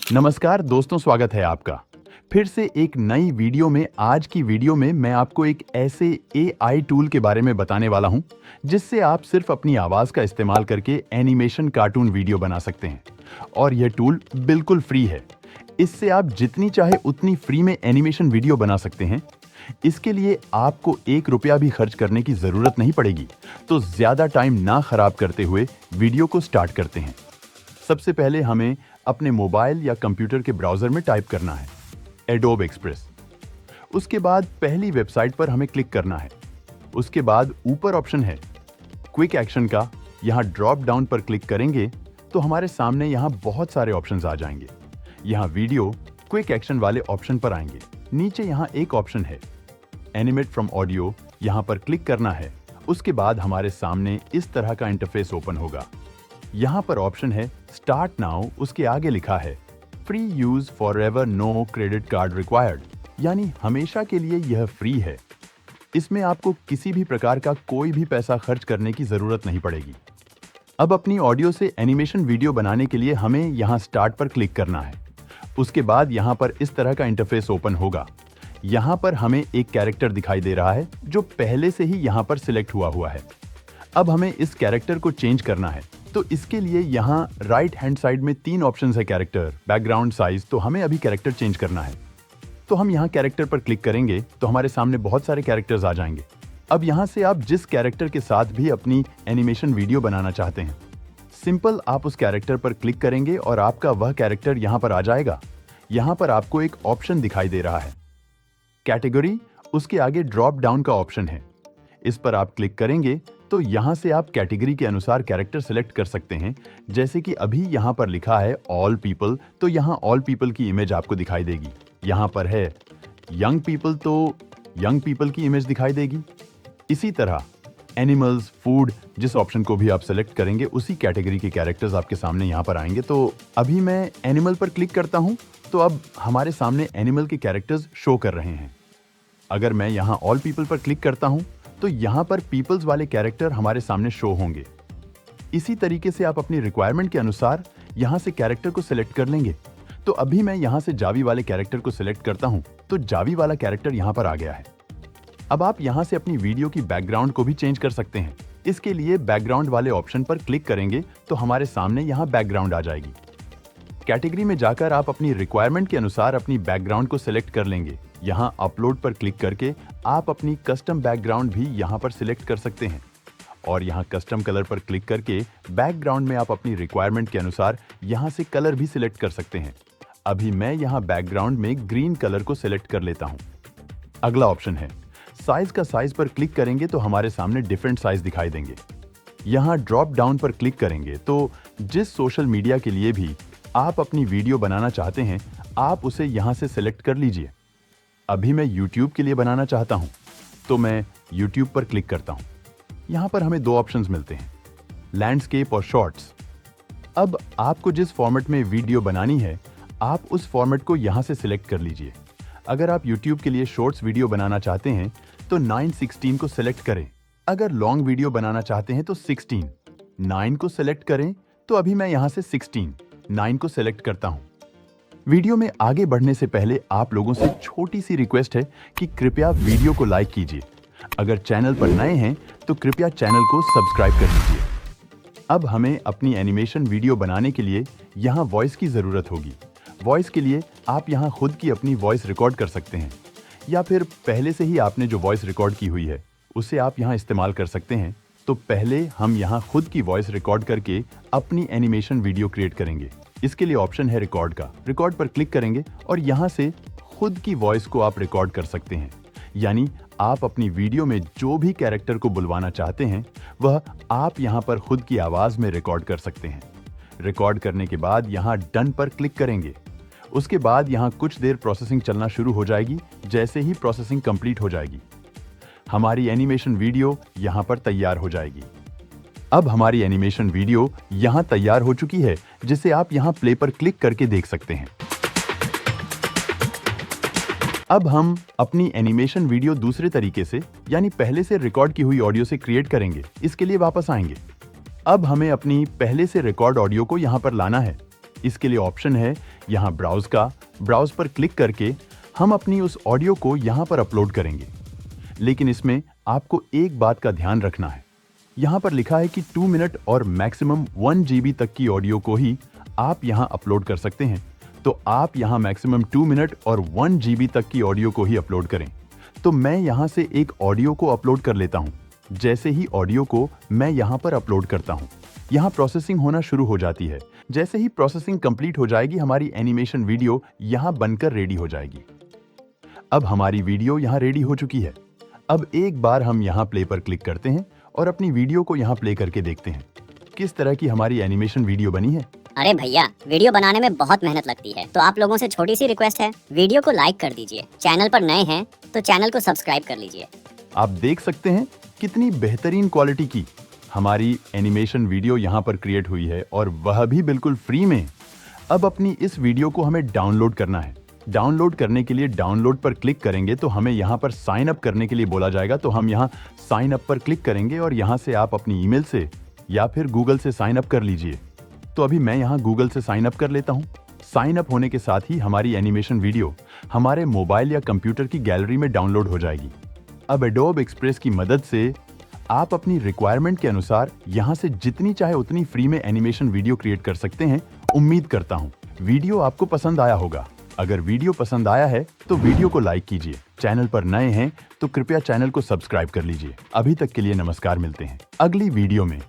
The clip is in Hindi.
नमस्कार दोस्तों, स्वागत है आपका फिर से एक नई वीडियो में। आज की वीडियो में मैं आपको एक ऐसे एआई टूल के बारे में बताने वाला हूं जिससे आप सिर्फ अपनी आवाज का इस्तेमाल करके एनिमेशन कार्टून वीडियो बना सकते हैं। और यह टूल बिल्कुल फ्री है। इससे आप जितनी चाहे उतनी फ्री में एनिमेशन वीडियो बना सकते हैं। इसके लिए आपको ₹1 भी खर्च करने की जरूरत नहीं पड़ेगी। तो ज्यादा टाइम ना खराब करते हुए वीडियो को स्टार्ट करते हैं। सबसे पहले हमें अपने मोबाइल या कंप्यूटर के ब्राउजर में टाइप करना है एडोब एक्सप्रेस। उसके बाद पहली वेबसाइट पर हमें क्लिक करना है। उसके बाद ऊपर ऑप्शन है क्विक एक्शन का। यहाँ ड्रॉप डाउन पर क्लिक करेंगे तो हमारे सामने यहाँ बहुत सारे ऑप्शंस आ जाएंगे। यहाँ वीडियो क्विक एक्शन वाले ऑप्शन पर आएंगे। नीचे यहाँ एक ऑप्शन है एनिमेट फ्रॉम ऑडियो। यहाँ पर क्लिक करना है। उसके बाद हमारे सामने इस तरह का इंटरफेस ओपन होगा। यहाँ पर ऑप्शन है स्टार्ट नाउ। उसके आगे लिखा है free use forever, no credit card required, यानी हमेशा के लिए यह फ्री है। इसमें आपको किसी भी प्रकार का कोई भी पैसा खर्च करने की जरूरत नहीं पड़ेगी। अब अपनी ऑडियो से एनिमेशन वीडियो बनाने के लिए हमें यहाँ स्टार्ट पर क्लिक करना है। उसके बाद यहाँ पर इस तरह का इंटरफेस ओपन होगा। यहाँ पर हमें एक कैरेक्टर दिखाई दे रहा है जो पहले से ही यहाँ पर सिलेक्ट हुआ है। अब हमें इस कैरेक्टर को चेंज करना है। तो इसके लिए यहाँ राइट हैंड साइड में 3 ऑप्शंस है कैरेक्टर, बैकग्राउंड, साइज। तो हमें अभी कैरेक्टर चेंज करना है। तो हम यहाँ कैरेक्टर पर क्लिक करेंगे तो हमारे सामने बहुत सारे कैरेक्टर्स आ जाएंगे। अब यहाँ से आप जिस कैरेक्टर के साथ भी अपनी एनिमेशन वीडियो बनाना चाहते हैं, सिंपल आप उस कैरेक्टर पर क्लिक करेंगे और आपका वह कैरेक्टर यहाँ पर आ जाएगा। यहाँ पर आपको एक ऑप्शन दिखाई दे रहा है कैटेगरी। उसके आगे ड्रॉप डाउन का ऑप्शन है। इस पर आप क्लिक करेंगे तो यहाँ से आप कैटेगरी के अनुसार कैरेक्टर सिलेक्ट कर सकते हैं। जैसे कि अभी यहाँ पर लिखा है ऑल पीपल, तो यहाँ ऑल पीपल की इमेज आपको दिखाई देगी। यहाँ पर है यंग पीपल, तो यंग पीपल की इमेज दिखाई देगी। इसी तरह एनिमल्स, फूड, जिस ऑप्शन को भी आप सिलेक्ट करेंगे उसी कैटेगरी के कैरेक्टर्स आपके सामने यहाँ पर आएंगे। तो अभी मैं एनिमल पर क्लिक करता हूँ तो अब हमारे सामने एनिमल के कैरेक्टर्स शो कर रहे हैं। अगर मैं यहाँ ऑल पीपल पर क्लिक करता हूँ तो यहाँ पर पीपल्स वाले कैरेक्टर हमारे सामने शो होंगे। इसी तरीके से आप अपनी रिक्वायरमेंट के अनुसार यहाँ से कैरेक्टर को सिलेक्ट कर लेंगे। तो अभी मैं यहाँ से जावी वाले कैरेक्टर को सिलेक्ट करता हूँ तो जावी वाला कैरेक्टर यहाँ पर आ गया है। अब आप यहाँ से अपनी वीडियो की बैकग्राउंड को भी चेंज कर सकते हैं। इसके लिए बैकग्राउंड वाले ऑप्शन पर क्लिक करेंगे तो हमारे सामने यहाँ बैकग्राउंड आ जाएगी। कैटेगरी में जाकर आप अपनी रिक्वायरमेंट के अनुसार अपनी बैकग्राउंड को सिलेक्ट कर लेंगे। यहाँ अपलोड पर क्लिक करके आप अपनी कस्टम बैकग्राउंड भी यहाँ पर सिलेक्ट कर सकते हैं। और यहाँ कस्टम कलर पर क्लिक करके बैकग्राउंड में आप अपनी रिक्वायरमेंट के अनुसार यहाँ से कलर भी सिलेक्ट कर सकते हैं। अभी मैं यहाँ बैकग्राउंड में ग्रीन कलर को सिलेक्ट कर लेता हूँ। अगला ऑप्शन है साइज का। साइज पर क्लिक करेंगे तो हमारे सामने डिफरेंट साइज दिखाई देंगे। यहाँ ड्रॉप डाउन पर क्लिक करेंगे तो जिस सोशल मीडिया के लिए भी आप अपनी वीडियो बनाना चाहते हैं आप उसे यहाँ से सिलेक्ट कर लीजिए। अभी मैं YouTube के लिए बनाना चाहता हूँ तो मैं YouTube पर क्लिक करता हूँ। यहाँ पर हमें 2 ऑप्शंस मिलते हैं, लैंडस्केप और शॉर्ट्स। अब आपको जिस फॉर्मेट में वीडियो बनानी है आप उस फॉर्मेट को यहाँ से सिलेक्ट कर लीजिए। अगर आप YouTube के लिए शॉर्ट्स वीडियो बनाना चाहते हैं तो 9:16 को सिलेक्ट करें। अगर लॉन्ग वीडियो बनाना चाहते हैं तो 16, 9 को सिलेक्ट करें। तो अभी मैं यहाँ से 16, 9 को सिलेक्ट करता हूँ। वीडियो में आगे बढ़ने से पहले आप लोगों से छोटी सी रिक्वेस्ट है कि कृपया वीडियो को लाइक कीजिए। अगर चैनल पर नए हैं तो कृपया चैनल को सब्सक्राइब कर लीजिए। अब हमें अपनी एनिमेशन वीडियो बनाने के लिए यहाँ वॉइस की ज़रूरत होगी। वॉइस के लिए आप यहाँ खुद की अपनी वॉइस रिकॉर्ड कर सकते हैं या फिर पहले से ही आपने जो वॉइस रिकॉर्ड की हुई है उसे आप यहाँ इस्तेमाल कर सकते हैं। तो पहले हम यहाँ खुद की वॉइस रिकॉर्ड करके अपनी एनिमेशन वीडियो क्रिएट करेंगे। इसके लिए ऑप्शन है रिकॉर्ड का। रिकॉर्ड पर क्लिक करेंगे और यहाँ से खुद की वॉइस को आप रिकॉर्ड कर सकते हैं। यानी आप अपनी वीडियो में जो भी कैरेक्टर को बुलवाना चाहते हैं वह आप यहाँ पर खुद की आवाज में रिकॉर्ड कर सकते हैं। रिकॉर्ड करने के बाद यहाँ डन पर क्लिक करेंगे। उसके बाद यहाँ कुछ देर प्रोसेसिंग चलना शुरू हो जाएगी। जैसे ही प्रोसेसिंग कंप्लीट हो जाएगी हमारी एनिमेशन वीडियो यहाँ पर तैयार हो जाएगी। अब हमारी एनिमेशन वीडियो यहाँ तैयार हो चुकी है जिसे आप यहाँ प्ले पर क्लिक करके देख सकते हैं। अब हम अपनी एनिमेशन वीडियो दूसरे तरीके से यानी पहले से रिकॉर्ड की हुई ऑडियो से क्रिएट करेंगे। इसके लिए वापस आएंगे। अब हमें अपनी पहले से रिकॉर्ड ऑडियो को यहाँ पर लाना है। इसके लिए ऑप्शन है यहाँ ब्राउज का। ब्राउज पर क्लिक करके हम अपनी उस ऑडियो को यहाँ पर अपलोड करेंगे। लेकिन इसमें आपको एक बात का ध्यान रखना है, यहाँ पर लिखा है कि 2 मिनट और मैक्सिमम 1 GB तक की ऑडियो को ही आप यहाँ अपलोड कर सकते हैं। तो आप यहाँ मैक्सिमम 2 मिनट और 1 GB तक की ऑडियो को ही अपलोड करें। तो मैं यहाँ से एक ऑडियो को अपलोड कर लेता हूँ। जैसे ही ऑडियो को मैं यहाँ पर अपलोड करता हूँ, यहाँ प्रोसेसिंग होना शुरू हो जाती है। जैसे ही प्रोसेसिंग कंप्लीट हो जाएगी, हमारी एनिमेशन वीडियो यहाँ बनकर रेडी हो जाएगी। अब हमारी वीडियो यहाँ रेडी हो चुकी है। अब एक बार हम यहाँ प्ले पर क्लिक करते हैं और अपनी वीडियो को यहाँ प्ले करके देखते हैं किस तरह की हमारी एनिमेशन वीडियो बनी है। अरे भैया, वीडियो बनाने में बहुत मेहनत लगती है, तो आप लोगों से छोटी सी रिक्वेस्ट है, वीडियो को लाइक कर दीजिए। चैनल पर नए हैं तो चैनल को सब्सक्राइब कर लीजिए। आप देख सकते हैं कितनी बेहतरीन क्वालिटी की हमारी एनिमेशन वीडियो यहाँ पर क्रिएट हुई है, और वह भी बिल्कुल फ्री में। अब अपनी इस वीडियो को हमें डाउनलोड करना है। डाउनलोड करने के लिए डाउनलोड पर क्लिक करेंगे तो हमें यहाँ पर साइन अप करने के लिए बोला जाएगा। तो हम यहाँ साइन अप पर क्लिक करेंगे और यहाँ से आप अपनी ईमेल से या फिर गूगल से साइन अप कर लीजिए। तो अभी मैं यहाँ गूगल से साइन अप कर लेता हूँ। साइन अप होने के साथ ही हमारी एनिमेशन वीडियो हमारे मोबाइल या कंप्यूटर की गैलरी में डाउनलोड हो जाएगी। अब एडोब एक्सप्रेस की मदद से आप अपनी रिक्वायरमेंट के अनुसार यहाँ से जितनी चाहे उतनी फ्री में एनिमेशन वीडियो क्रिएट कर सकते हैं। उम्मीद करता हूँ वीडियो आपको पसंद आया होगा। अगर वीडियो पसंद आया है तो वीडियो को लाइक कीजिए। चैनल पर नए हैं तो कृपया चैनल को सब्सक्राइब कर लीजिए। अभी तक के लिए नमस्कार, मिलते हैं अगली वीडियो में।